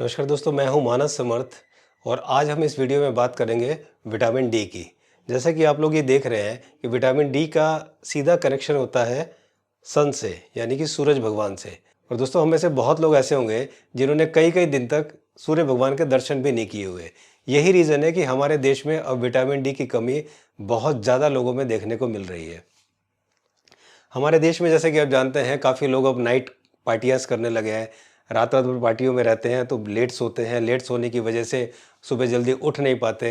नमस्कार दोस्तों, मैं हूं मानस समर्थ और आज हम इस वीडियो में बात करेंगे विटामिन डी की। जैसा कि आप लोग ये देख रहे हैं कि विटामिन डी का सीधा कनेक्शन होता है सन से, यानी कि सूरज भगवान से। और दोस्तों, हम में से बहुत लोग ऐसे होंगे जिन्होंने कई कई दिन तक सूर्य भगवान के दर्शन भी नहीं किए हुए। यही रीज़न है कि हमारे देश में अब विटामिन डी की कमी बहुत ज़्यादा लोगों में देखने को मिल रही है। हमारे देश में, जैसे कि आप जानते हैं, काफ़ी लोग अब नाइट पार्टियाँ करने लगे हैं। रात रात भर पार्टियों में रहते हैं तो लेट सोते हैं। लेट सोने की वजह से सुबह जल्दी उठ नहीं पाते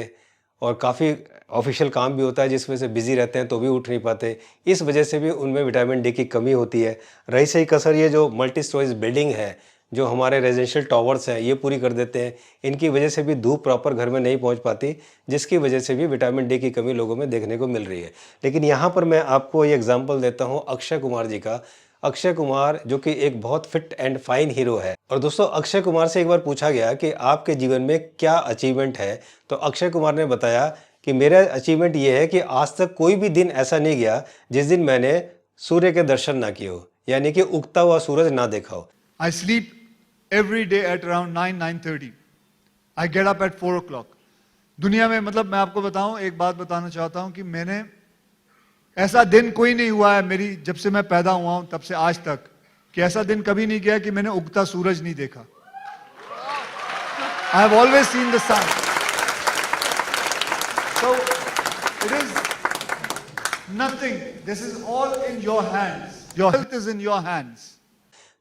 और काफ़ी ऑफिशियल काम भी होता है जिस वजह से बिज़ी रहते हैं तो भी उठ नहीं पाते। इस वजह से भी उनमें विटामिन डी की कमी होती है। रही सही कसर ये जो मल्टी स्टोरेज बिल्डिंग है, जो हमारे रेजिडेंशियल टावर्स हैं, ये पूरी कर देते हैं। इनकी वजह से भी धूप प्रॉपर घर में नहीं पहुंच पाती, जिसकी वजह से भी विटामिन डी की कमी लोगों में देखने को मिल रही है। लेकिन यहाँ पर मैं आपको ये एग्जांपल देता हूँ अक्षय कुमार जी का। अक्षय कुमार जो कि एक बहुत फिट एंड फाइन हीरो है। और दोस्तों, अक्षय कुमार से एक बार पूछा गया कि आपके जीवन में क्या अचीवमेंट है, तो अक्षय कुमार ने बताया कि मेरा अचीवमेंट ये है कि आज तक कोई भी दिन ऐसा नहीं गया जिस दिन मैंने सूर्य के दर्शन ना किए हो, यानी कि उगता हुआ सूरज ना देखा हो। I sleep every day at around 9:30. I get up at 4 o'clock. दुनिया में मतलब मैं आपको बताऊं, एक बात बताना चाहता हूं कि मैंने ऐसा दिन कोई नहीं हुआ है मेरी जब से मैं पैदा हुआ हूं तब से आज तक कि ऐसा दिन कभी नहीं गया कि मैंने उगता सूरज नहीं देखा। I have always seen the sun. So it is nothing. This is all in your hands. Your health is in your hands.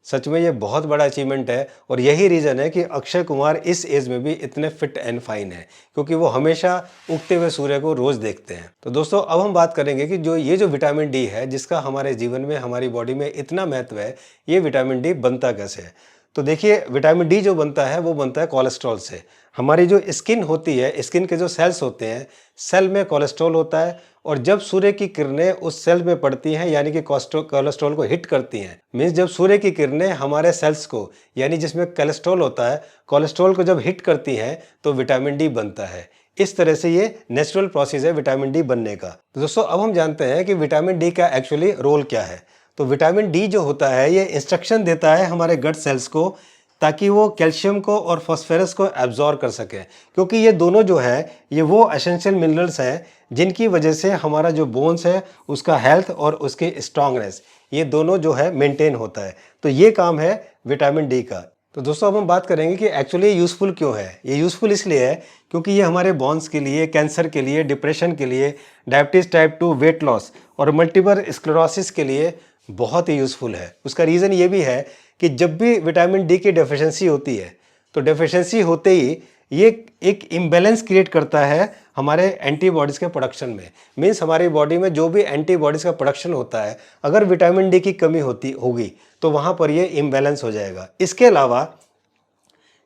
सच में ये बहुत बड़ा अचीवमेंट है और यही रीज़न है कि अक्षय कुमार इस एज में भी इतने फिट एंड फाइन है, क्योंकि वो हमेशा उगते हुए सूर्य को रोज़ देखते हैं। तो दोस्तों, अब हम बात करेंगे कि जो विटामिन डी है, जिसका हमारे जीवन में, हमारी बॉडी में इतना महत्व है, ये विटामिन डी बनता कैसे है। तो देखिए, विटामिन डी जो बनता है वो बनता है कोलेस्ट्रॉल से। हमारी जो स्किन होती है, स्किन के जो सेल्स होते हैं, सेल में कोलेस्ट्रॉल होता है और जब सूर्य की किरणें उस सेल में पड़ती हैं, यानी कि कोलेस्ट्रॉल को हिट करती हैं, मीन्स जब सूर्य की किरणें हमारे सेल्स को, यानी जिसमें कोलेस्ट्रॉल होता है, कोलेस्ट्रॉल को जब हिट करती हैं तो विटामिन डी बनता है। इस तरह से ये नेचुरल प्रोसेस है विटामिन डी बनने का। तो दोस्तों, अब हम जानते हैं कि विटामिन डी का एक्चुअली रोल क्या है। तो विटामिन डी जो होता है, ये इंस्ट्रक्शन देता है हमारे गट सेल्स को, ताकि वो कैल्शियम को और फॉस्फोरस को एब्जॉर्ब कर सके, क्योंकि ये दोनों जो है ये वो एसेंशियल मिनरल्स हैं जिनकी वजह से हमारा जो बोन्स है उसका हेल्थ और उसकी स्ट्रांगनेस, ये दोनों जो है मेंटेन होता है। तो ये काम है विटामिन डी का। तो दोस्तों, अब हम बात करेंगे कि एक्चुअली यूज़फुल क्यों है। ये यूज़फुल इसलिए है क्योंकि ये हमारे बोन्स के लिए, कैंसर के लिए, डिप्रेशन के लिए, डायबिटीज़ टाइप 2, वेट लॉस और मल्टीपल स्क्लेरोसिस के लिए बहुत ही यूज़फुल है। उसका रीज़न ये भी है कि जब भी विटामिन डी की डेफिशिएंसी होती है, तो डेफिशिएंसी होते ही ये एक इम्बैलेंस क्रिएट करता है हमारे एंटीबॉडीज़ के प्रोडक्शन में। मीन्स हमारी बॉडी में जो भी एंटीबॉडीज़ का प्रोडक्शन होता है, अगर विटामिन डी की कमी होगी तो वहाँ पर ये इम्बैलेंस हो जाएगा। इसके अलावा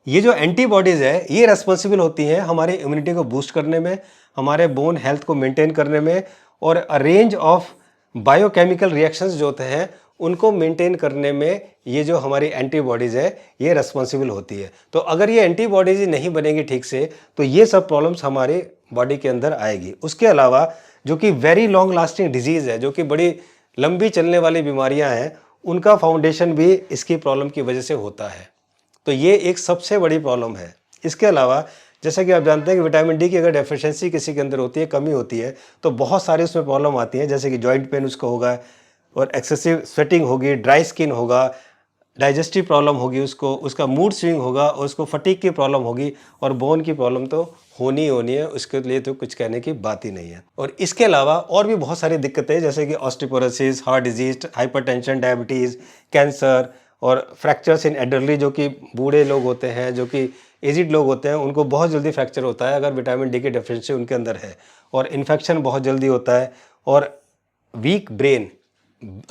ये जो एंटीबॉडीज़ है, ये रेस्पॉन्सिबल होती हैं हमारी इम्यूनिटी को बूस्ट करने में, हमारे बोन हेल्थ को मेंटेन करने में और अ रेंज ऑफ बायोकेमिकल रिएक्शंस जो होते हैं उनको मेंटेन करने में ये जो हमारी एंटीबॉडीज़ है ये रेस्पॉन्सिबल होती है। तो अगर ये एंटीबॉडीज़ नहीं बनेंगी ठीक से तो ये सब प्रॉब्लम्स हमारी बॉडी के अंदर आएगी। उसके अलावा जो कि वेरी लॉन्ग लास्टिंग डिजीज़ है, जो कि बड़ी लंबी चलने वाली बीमारियां हैं, उनका फाउंडेशन भी इसकी प्रॉब्लम की वजह से होता है। तो ये एक सबसे बड़ी प्रॉब्लम है। इसके अलावा जैसा कि आप जानते हैं कि विटामिन डी की अगर डेफिशिएंसी किसी के अंदर होती है, कमी होती है, तो बहुत सारी उसमें प्रॉब्लम आती हैं, जैसे कि जॉइंट पेन उसको होगा और एक्सेसिव स्वेटिंग होगी, ड्राई स्किन होगा, डाइजेस्टिव प्रॉब्लम होगी उसको, उसका मूड स्विंग होगा और उसको फटीग की प्रॉब्लम होगी और बोन की प्रॉब्लम तो होनी है। उसके लिए तो कुछ कहने की बात ही नहीं है। और इसके अलावा और भी बहुत सारी दिक्कतें, जैसे कि osteoporosis, heart disease, hypertension, diabetes, cancer और फ्रैक्चर्स इन एडल्टरी, जो कि बूढ़े लोग होते हैं, जो कि एजिड लोग होते हैं, उनको बहुत जल्दी फ्रैक्चर होता है अगर विटामिन डी की डेफिशिएंसी उनके अंदर है। और इन्फेक्शन बहुत जल्दी होता है। और वीक ब्रेन,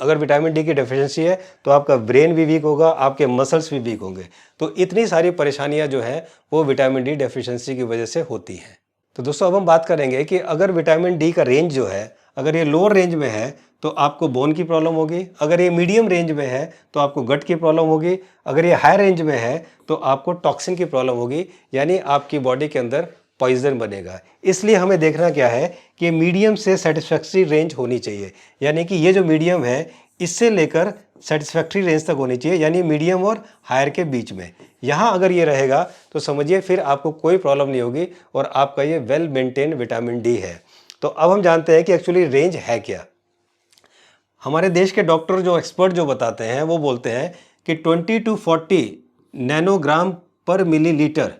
अगर विटामिन डी की डेफिशिएंसी है तो आपका ब्रेन भी वीक होगा, आपके मसल्स भी वीक होंगे। तो इतनी सारी परेशानियां जो हैं वो विटामिन डी डेफिशिएंसी की वजह से होती हैं। तो दोस्तों, अब हम बात करेंगे कि अगर विटामिन डी का रेंज जो है, अगर ये लोअर रेंज में है तो आपको बोन की प्रॉब्लम होगी, अगर ये मीडियम रेंज में है तो आपको गट की प्रॉब्लम होगी, अगर ये हाई रेंज में है तो आपको टॉक्सिन की प्रॉब्लम होगी, यानी आपकी बॉडी के अंदर पॉइजन बनेगा। इसलिए हमें देखना क्या है कि मीडियम से सेटिस्फैक्ट्री रेंज होनी चाहिए, यानी कि ये जो मीडियम है इससे लेकर सेटिस्फैक्ट्री रेंज तक होनी चाहिए, यानी मीडियम और हायर के बीच में। यहाँ अगर ये रहेगा तो समझिए फिर आपको कोई प्रॉब्लम नहीं होगी और आपका ये वेल मेंटेन विटामिन डी है। तो अब हम जानते हैं कि एक्चुअली रेंज है क्या। हमारे देश के डॉक्टर जो एक्सपर्ट जो बताते हैं वो बोलते हैं कि 20 to 40 नैनोग्राम पर मिलीलीटर,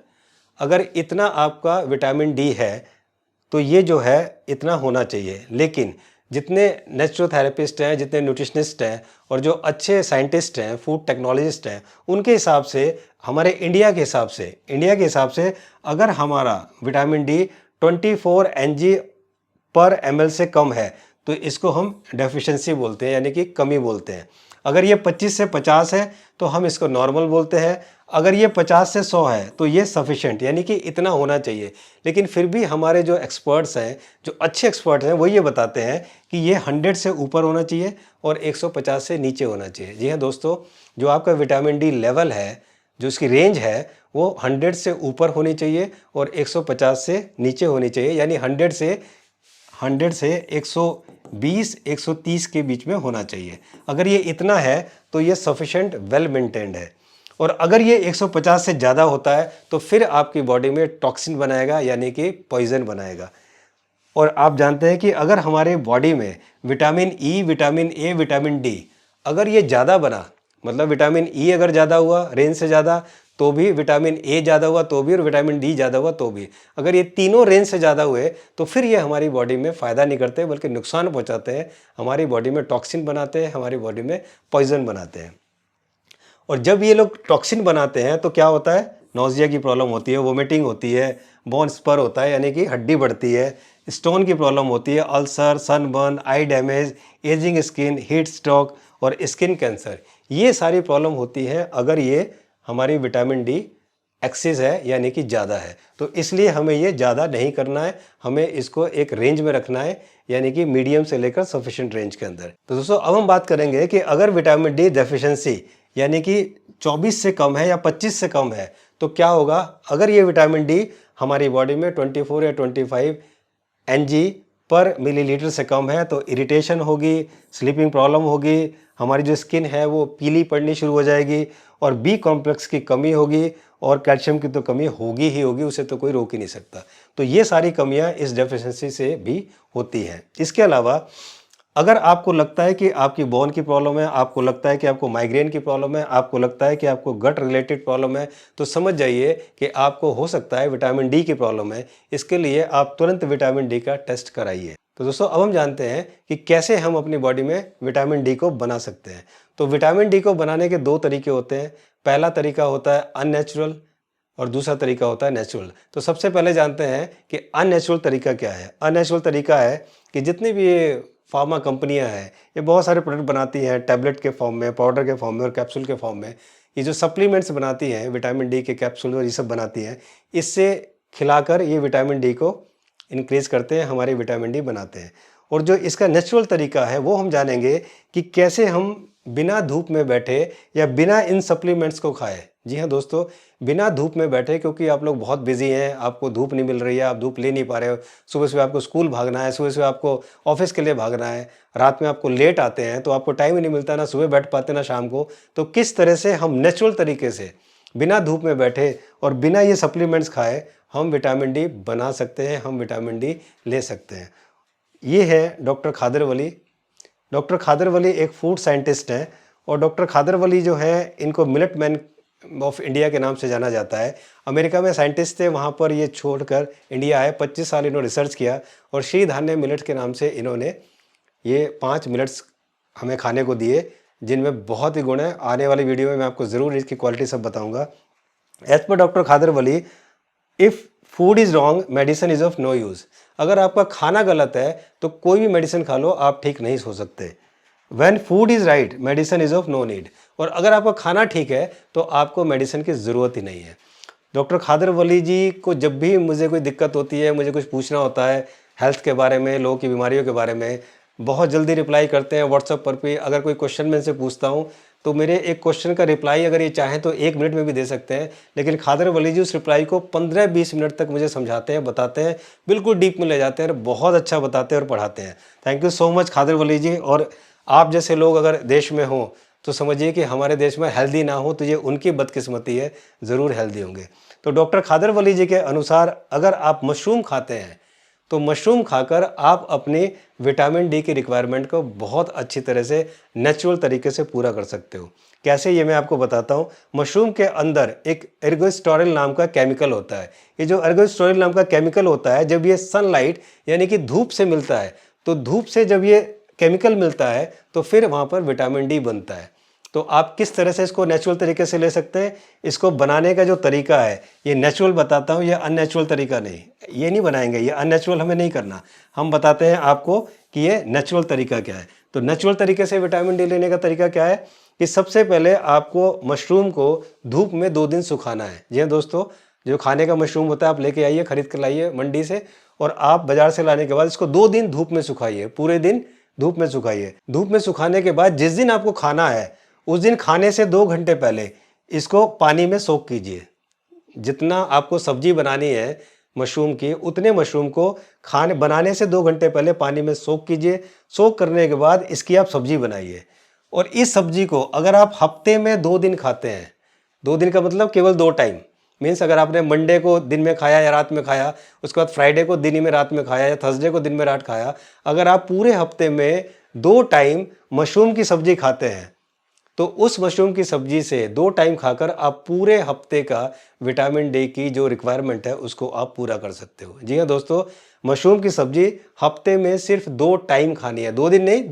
अगर इतना आपका विटामिन डी है तो ये जो है इतना होना चाहिए। लेकिन जितने नेचुरोथेरेपिस्ट हैं, जितने न्यूट्रिशनिस्ट हैं और जो अच्छे साइंटिस्ट हैं, फूड टेक्नोलॉजिस्ट हैं, उनके हिसाब से, हमारे इंडिया के हिसाब से अगर हमारा विटामिन डी 24 mg पर ml से कम है तो इसको हम डेफिशिएंसी बोलते हैं, यानी कि कमी बोलते हैं। अगर ये 25 से 50 है तो हम इसको नॉर्मल बोलते हैं। अगर ये 50 से 100 है तो ये सफिशेंट, यानी कि इतना होना चाहिए। लेकिन फिर भी हमारे जो एक्सपर्ट्स हैं, जो अच्छे एक्सपर्ट्स हैं, वो ये बताते हैं कि ये 100 से ऊपर होना चाहिए और 150 से नीचे होना चाहिए। जी हाँ दोस्तों, जो आपका विटामिन डी लेवल है, जो इसकी रेंज है, वो 100 से ऊपर होनी चाहिए और 150 से नीचे होनी चाहिए, यानी 100 से 120 130 के बीच में होना चाहिए। अगर ये इतना है तो ये सफिशेंट वेल मेंटेन्ड है। और अगर ये 150 से ज़्यादा होता है तो फिर आपकी बॉडी में टॉक्सिन बनाएगा, यानी कि पॉइजन बनाएगा। और आप जानते हैं कि अगर हमारे बॉडी में vitamin E, vitamin A, vitamin D अगर ये ज़्यादा बना, मतलब विटामिन ई अगर ज़्यादा हुआ रेंज से ज़्यादा तो भी, विटामिन ए ज़्यादा हुआ तो भी और विटामिन डी ज़्यादा हुआ तो भी, अगर ये तीनों रेंज से ज़्यादा हुए तो फिर ये हमारी बॉडी में फ़ायदा नहीं करते बल्कि नुकसान पहुंचाते हैं। हमारी बॉडी में टॉक्सिन बनाते हैं, हमारी बॉडी में पॉइजन बनाते हैं। और जब ये लोग टॉक्सिन बनाते हैं तो क्या होता है, नौजिया की प्रॉब्लम होती है, वोमिटिंग होती है, बोन स्पर होता है यानी कि हड्डी बढ़ती है, स्टोन की प्रॉब्लम होती है, ulcer, sunburn, eye damage, ageing skin, heat stroke और स्किन कैंसर। ये सारी प्रॉब्लम होती है अगर ये हमारी विटामिन डी एक्सेस है, यानी कि ज़्यादा है। तो इसलिए हमें ये ज़्यादा नहीं करना है, हमें इसको एक रेंज में रखना है, यानी कि मीडियम से लेकर सफिशिएंट रेंज के अंदर। तो दोस्तों अब हम बात करेंगे कि अगर विटामिन डी डेफिशिएंसी यानी कि 24 से कम है या 25 से कम है तो क्या होगा। अगर ये विटामिन डी हमारी बॉडी में 24 या 25 mg पर मिलीलीटर से कम है तो इरिटेशन होगी, स्लीपिंग प्रॉब्लम होगी, हमारी जो स्किन है वो पीली पड़नी शुरू हो जाएगी और बी कॉम्प्लेक्स की कमी होगी और कैल्शियम की तो कमी होगी ही होगी, उसे तो कोई रोक ही नहीं सकता। तो ये सारी कमियां इस डेफिशिएंसी से भी होती हैं। इसके अलावा अगर आपको लगता है कि आपकी बोन की प्रॉब्लम है, आपको लगता है कि आपको माइग्रेन की प्रॉब्लम है, आपको लगता है कि आपको गट रिलेटेड प्रॉब्लम है, तो समझ जाइए कि आपको हो सकता है विटामिन डी की प्रॉब्लम है। इसके लिए आप तुरंत विटामिन डी का टेस्ट कराइए। तो दोस्तों अब हम जानते हैं कि कैसे हम अपनी बॉडी में विटामिन डी को बना सकते हैं। तो विटामिन डी को बनाने के 2 तरीके होते हैं। पहला तरीका होता है अननेचुरल और दूसरा तरीका होता है नेचुरल। तो सबसे पहले जानते हैं कि अननेचुरल तरीका क्या है। अननेचुरल तरीका है कि जितनी भी ये फार्मा कंपनियां हैं, ये बहुत सारे प्रोडक्ट बनाती हैं, टैबलेट के फॉर्म में, पाउडर के फॉर्म में और कैप्सूल के फॉर्म में। ये जो सप्लीमेंट्स बनाती हैं, विटामिन डी के कैप्सूल और ये सब बनाती हैं, इससे खिलाकर ये विटामिन डी को इंक्रीज करते हैं, हमारी विटामिन डी बनाते हैं। और जो इसका नेचुरल तरीका है वो हम जानेंगे कि कैसे हम बिना धूप में बैठे या बिना इन सप्लीमेंट्स को खाएं। जी हाँ दोस्तों, बिना धूप में बैठे, क्योंकि आप लोग बहुत बिजी हैं, आपको धूप नहीं मिल रही है, आप धूप ले नहीं पा रहे हो, सुबह सुबह आपको स्कूल भागना है, सुबह सुबह आपको ऑफिस के लिए भागना है, रात में आपको लेट आते हैं तो आपको टाइम ही नहीं मिलता, ना सुबह बैठ पाते ना शाम को। तो किस तरह से हम नेचुरल तरीके से बिना धूप में बैठे और बिना ये सप्लीमेंट्स खाए हम विटामिन डी बना सकते हैं, हम विटामिन डी ले सकते हैं। ये है डॉक्टर खादर वली। डॉक्टर खादर वली एक फूड साइंटिस्ट हैं और डॉक्टर खादर वली जो है, इनको मिलेट मैन ऑफ इंडिया के नाम से जाना जाता है। अमेरिका में साइंटिस्ट थे, वहाँ पर ये छोड़कर इंडिया आए, 25 साल इन्होंने रिसर्च किया और श्री धान्य मिलेट के नाम से इन्होंने ये 5 मिलेट्स हमें खाने को दिए, जिनमें बहुत ही गुण है। आने वाली वीडियो में मैं आपको ज़रूर इसकी क्वालिटी सब बताऊँगा। As per doctor Khadar Vali, if food is wrong medicine is of no use. अगर आपका खाना गलत है तो कोई भी मेडिसिन खा लो, आप ठीक नहीं हो सकते। When food is right medicine is of no need. और अगर आपका खाना ठीक है तो आपको मेडिसिन की ज़रूरत ही नहीं है। डॉक्टर खादर वली जी को जब भी मुझे कोई दिक्कत होती है, मुझे कुछ पूछना होता है हेल्थ के बारे में, लोगों की बीमारियों के बारे में, बहुत जल्दी रिप्लाई करते हैं व्हाट्सएप पर भी। अगर कोई क्वेश्चन मैं इनसे पूछता हूँ तो मेरे एक क्वेश्चन का रिप्लाई अगर ये चाहें तो 1 मिनट में भी दे सकते हैं, लेकिन खादर वली जी उस रिप्लाई को 15-20 मिनट तक मुझे समझाते हैं, बताते हैं, बिल्कुल डीप में ले जाते हैं, बहुत अच्छा बताते हैं और पढ़ाते हैं। थैंक यू सो मच खादर वली जी। और आप जैसे लोग अगर देश में हों तो समझिए कि हमारे देश में हेल्दी ना हो तो ये उनकी बदकिस्मती है, ज़रूर हेल्दी होंगे। तो डॉक्टर खादर वली जी के अनुसार अगर आप मशरूम खाते हैं तो मशरूम खाकर आप अपनी विटामिन डी की रिक्वायरमेंट को बहुत अच्छी तरह से नेचुरल तरीके से पूरा कर सकते हो। कैसे, ये मैं आपको बताता हूँ। मशरूम के अंदर एक एर्गोस्टेरोल नाम का केमिकल होता है। ये जो एर्गोस्टेरोल नाम का केमिकल होता है, जब ये सनलाइट यानी कि धूप से मिलता है, तो धूप से जब ये केमिकल मिलता है तो फिर वहाँ पर विटामिन डी बनता है। तो आप किस तरह से इसको नेचुरल तरीके से ले सकते हैं, इसको बनाने का जो तरीका है ये नेचुरल बताता हूँ, ये अननेचुरल तरीका नहीं। ये नहीं बनाएंगे, ये अननेचुरल हमें नहीं करना। हम बताते हैं आपको कि ये नेचुरल तरीका क्या है। तो नेचुरल तरीके से विटामिन डी लेने का तरीका क्या है कि सबसे पहले आपको मशरूम को धूप में 2 दिन सुखाना है। जी हाँ दोस्तों, जो खाने का मशरूम होता है आप लेके आइए, खरीद कर लाइए मंडी से, और आप बाजार से लाने के बाद इसको 2 दिन धूप में सुखाइए, पूरे दिन धूप में सुखाइए। धूप में सुखाने के बाद जिस दिन आपको खाना है उस दिन खाने से 2 घंटे पहले इसको पानी में सोक कीजिए। जितना आपको सब्जी बनानी है मशरूम की, उतने मशरूम को खाने बनाने से 2 घंटे पहले पानी में सोक कीजिए। सोक करने के बाद इसकी आप सब्जी बनाइए, और इस सब्जी को अगर आप हफ्ते में 2 दिन खाते हैं, 2 दिन का मतलब केवल 2 टाइम, मीन्स अगर आपने मंडे को दिन में खाया या रात में खाया, उसके बाद फ्राइडे को दिन में रात में खाया, या थर्सडे को दिन में रात खाया, अगर आप पूरे हफ्ते में 2 टाइम मशरूम की सब्जी खाते हैं तो उस मशरूम की सब्जी से 2 टाइम खाकर आप पूरे हफ्ते का विटामिन डी की जो रिक्वायरमेंट है उसको आप पूरा कर सकते हो। जी हाँ दोस्तों, मशरूम की सब्जी हफ्ते में सिर्फ 2 टाइम खानी है, 2 दिन नहीं,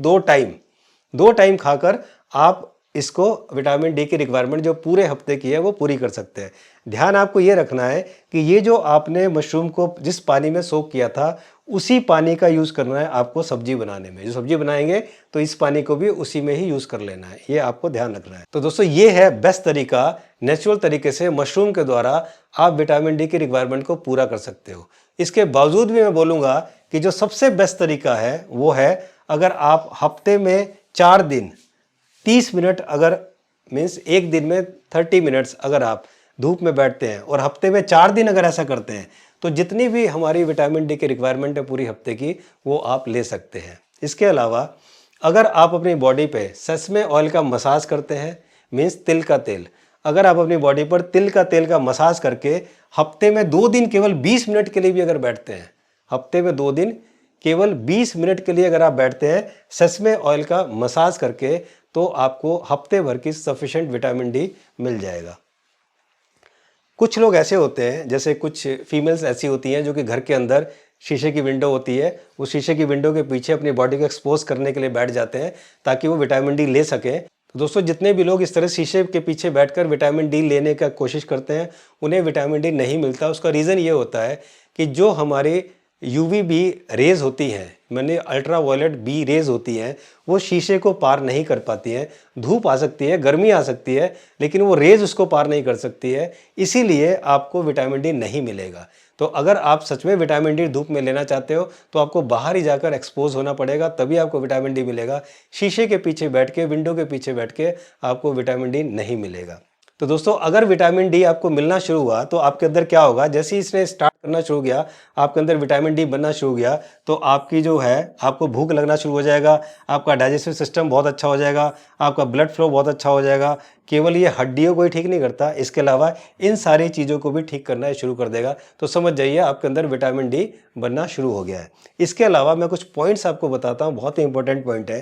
2 टाइम खाकर आप इसको विटामिन डी की रिक्वायरमेंट जो पूरे हफ्ते की है वो पूरी कर सकते हैं। ध्यान आपको ये रखना है कि ये जो आपने मशरूम को जिस पानी में सोक किया था उसी पानी का यूज़ करना है आपको सब्जी बनाने में। जो सब्जी बनाएंगे तो इस पानी को भी उसी में ही यूज़ कर लेना है, ये आपको ध्यान रखना है। तो दोस्तों ये है बेस्ट तरीका, नेचुरल तरीके से मशरूम के द्वारा आप विटामिन डी की रिक्वायरमेंट को पूरा कर सकते हो। इसके बावजूद भी मैं बोलूँगा कि जो सबसे बेस्ट तरीका है वो है अगर आप हफ्ते में 4 दिन 30 मिनट, अगर मीन्स एक दिन में 30 मिनट्स अगर आप धूप में बैठते हैं और हफ्ते में 4 दिन अगर ऐसा करते हैं तो जितनी भी हमारी विटामिन डी की रिक्वायरमेंट है पूरी हफ्ते की वो आप ले सकते हैं। इसके अलावा अगर आप अपनी बॉडी पे सेसमे ऑयल का मसाज करते हैं, मीन्स तिल का तेल, अगर आप अपनी बॉडी पर तिल का तेल का मसाज करके हफ्ते में 2 दिन केवल 20 मिनट के लिए भी अगर बैठते हैं, हफ्ते में 2 दिन केवल 20 मिनट के लिए अगर आप बैठते हैं सेसमे ऑयल का मसाज करके, तो आपको हफ्ते भर की सफिशिएंट विटामिन डी मिल जाएगा। कुछ लोग ऐसे होते हैं, जैसे कुछ फीमेल्स ऐसी होती हैं जो कि घर के अंदर शीशे की विंडो होती है, उस शीशे की विंडो के पीछे अपनी बॉडी को एक्सपोज करने के लिए बैठ जाते हैं ताकि वो विटामिन डी ले सकें। तो दोस्तों जितने भी लोग इस तरह शीशे के पीछे बैठकर विटामिन डी लेने का कोशिश करते हैं उन्हें विटामिन डी नहीं मिलता। उसका रीज़न ये होता है कि जो हमारी यूवीबी रेज होती हैं, मैंने अल्ट्रा वायलेट बी रेज होती हैं, वो शीशे को पार नहीं कर पाती हैं। धूप आ सकती है, गर्मी आ सकती है, लेकिन वो रेज उसको पार नहीं कर सकती है, इसीलिए आपको विटामिन डी नहीं मिलेगा। तो अगर आप सच में विटामिन डी धूप में लेना चाहते हो तो आपको बाहर ही जाकर एक्सपोज होना पड़ेगा, तभी आपको विटामिन डी मिलेगा। शीशे के पीछे बैठ के, विंडो के पीछे बैठ के आपको विटामिन डी नहीं मिलेगा। तो दोस्तों अगर विटामिन डी आपको मिलना शुरू हुआ तो आपके अंदर क्या होगा, जैसे ही इसने स्टार्ट करना शुरू किया, आपके अंदर विटामिन डी बनना शुरू किया, तो आपकी जो है आपको भूख लगना शुरू हो जाएगा, आपका डाइजेस्टिव सिस्टम बहुत अच्छा हो जाएगा, आपका ब्लड फ्लो बहुत अच्छा हो जाएगा। केवल ये हड्डियों को ही ठीक नहीं करता, इसके अलावा इन सारी चीज़ों को भी ठीक करना शुरू कर देगा। तो समझ जाइए आपके अंदर विटामिन डी बनना शुरू हो गया है। इसके अलावा मैं कुछ पॉइंट्स आपको बताता हूँ, बहुत ही इंपॉर्टेंट पॉइंट है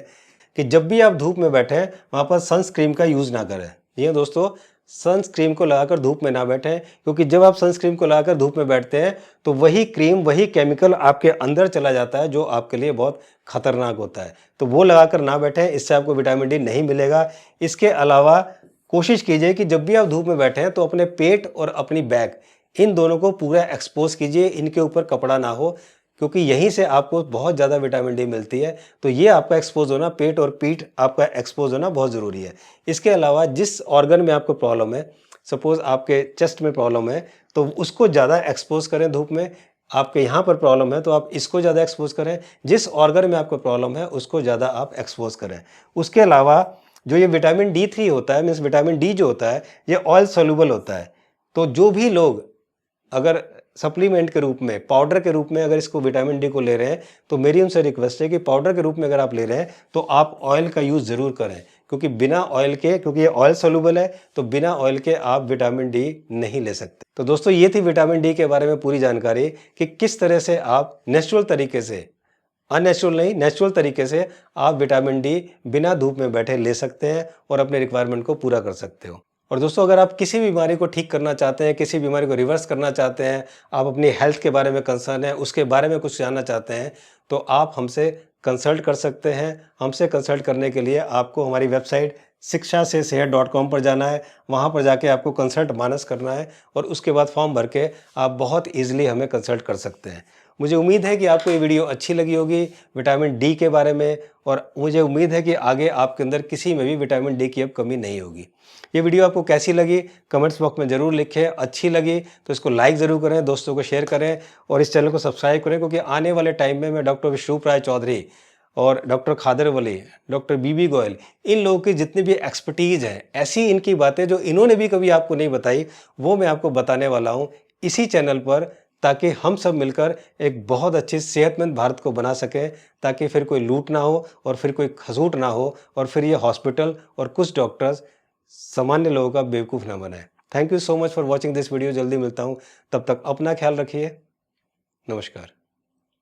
कि जब भी आप धूप में बैठें वहाँ पर सनस्क्रीन का यूज़ ना करें। ये दोस्तों सनस्क्रीन को लगाकर धूप में ना बैठें, क्योंकि जब आप सनस्क्रीन को लगाकर धूप में बैठते हैं तो वही क्रीम, वही केमिकल आपके अंदर चला जाता है जो आपके लिए बहुत खतरनाक होता है। तो वो लगाकर ना बैठें, इससे आपको विटामिन डी नहीं मिलेगा। इसके अलावा कोशिश कीजिए कि जब भी आप धूप में बैठें तो अपने पेट और अपनी बैक, इन दोनों को पूरा एक्सपोज कीजिए, इनके ऊपर कपड़ा ना हो, क्योंकि यहीं से आपको बहुत ज़्यादा विटामिन डी मिलती है। तो ये आपका एक्सपोज होना, पेट और पीठ आपका एक्सपोज होना बहुत ज़रूरी है। इसके अलावा जिस ऑर्गन में आपको प्रॉब्लम है, सपोज़ आपके चेस्ट में प्रॉब्लम है तो उसको ज़्यादा एक्सपोज करें धूप में। आपके यहाँ पर प्रॉब्लम है तो आप इसको ज़्यादा एक्सपोज करें। जिस ऑर्गन में आपको प्रॉब्लम है उसको ज़्यादा आप एक्सपोज करें। उसके अलावा जो ये विटामिन D3 होता है, मीन्स विटामिन डी जो होता है, ये ऑयल सोल्यूबल होता है। तो जो भी लोग अगर सप्लीमेंट के रूप में, पाउडर के रूप में अगर इसको विटामिन डी को ले रहे हैं तो मेरी उनसे रिक्वेस्ट है कि पाउडर के रूप में अगर आप ले रहे हैं तो आप ऑयल का यूज़ ज़रूर करें, क्योंकि बिना ऑयल के, क्योंकि ये ऑयल सोल्यूबल है, तो बिना ऑयल के आप विटामिन डी नहीं ले सकते। तो दोस्तों ये थी विटामिन डी के बारे में पूरी जानकारी कि किस तरह से आप नेचुरल तरीके से, अननेचुरल नहीं, नेचुरल तरीके से आप विटामिन डी बिना धूप में बैठे ले सकते हैं और अपने रिक्वायरमेंट को पूरा कर सकते हो। और दोस्तों अगर आप किसी बीमारी को ठीक करना चाहते हैं, किसी बीमारी को रिवर्स करना चाहते हैं, आप अपनी हेल्थ के बारे में कंसर्न है, उसके बारे में कुछ जानना चाहते हैं, तो आप हमसे कंसल्ट कर सकते हैं। हमसे कंसल्ट करने के लिए आपको हमारी वेबसाइट shikshasesehat.com पर जाना है। वहाँ पर जाके आपको कंसल्ट मानस करना है और उसके बाद फॉर्म भर के आप बहुत ईजिली हमें कंसल्ट कर सकते हैं। मुझे उम्मीद है कि आपको ये वीडियो अच्छी लगी होगी विटामिन डी के बारे में, और मुझे उम्मीद है कि आगे आपके अंदर किसी में भी विटामिन डी की अब कमी नहीं होगी। ये वीडियो आपको कैसी लगी कमेंट्स बॉक्स में ज़रूर लिखें। अच्छी लगी तो इसको लाइक ज़रूर करें, दोस्तों को शेयर करें और इस चैनल को सब्सक्राइब करें, क्योंकि आने वाले टाइम में मैं डॉक्टर विश्वरूप राय चौधरी और डॉक्टर खादर वली, डॉक्टर बीबी गोयल, इन लोगों की जितनी भी एक्सपर्टीज़ है, ऐसी इनकी बातें जो इन्होंने भी कभी आपको नहीं बताई, वो मैं आपको बताने वाला हूँ इसी चैनल पर, ताकि हम सब मिलकर एक बहुत अच्छी सेहतमंद भारत को बना सकें, ताकि फिर कोई लूट ना हो और फिर कोई खसूट ना हो और फिर ये हॉस्पिटल और कुछ डॉक्टर्स सामान्य लोगों का बेवकूफ़ ना बनाए। Thank you so much for watching this video. जल्दी मिलता हूँ, तब तक अपना ख्याल रखिए। नमस्कार।